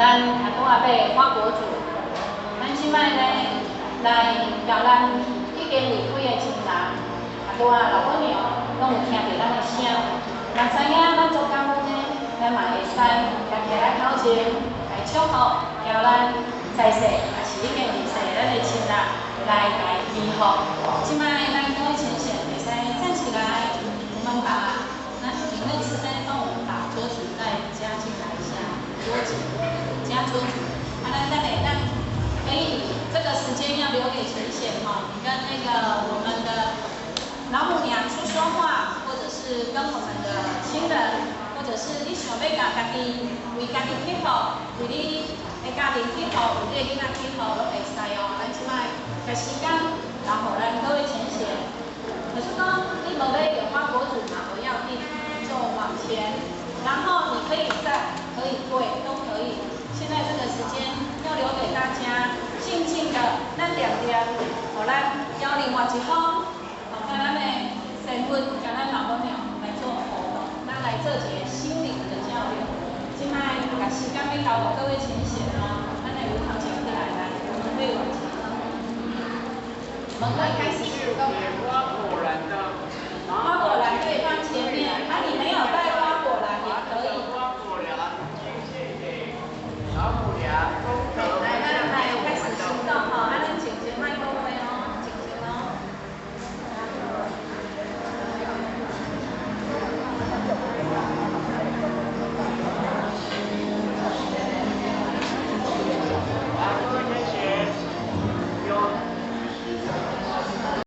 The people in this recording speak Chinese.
咱啊拄啊要发国主，咱即摆呢来交咱已经离开的亲人，啊拄啊老婆娘拢有听到咱的声，若知影咱做感恩呢，咱嘛会使家己来头前来祝福，交咱在世也是已经离世咱的亲人来家祈福。即摆咱各位亲戚会使站起来，我们把咱平日吃在动把桌子再加进来一下，桌子加桌子。好了，再来，那可以这个时间要留给晨显哈，你跟那个我们的老母娘说说话，或者是跟我们的亲人，或者是你想要甲家己为家己祈福，为你的家庭祈福，为你的囡仔祈福都会使哦。咱即摆个时间，然后咱各位晨显，就是讲你无要有花果子嘛，不要紧，就往前，然后你可以站，可以跪，都可以。现在这个时间要留给大家，静静的，咱点点，好咱邀另外一方，甲咱的神父，甲咱老婆娘来做活动，咱来做一个心灵的交流。今摆把时间要交给各位亲戚哦，咱来有头前起来，来，我们会往前。我们会开始。花果然的。花果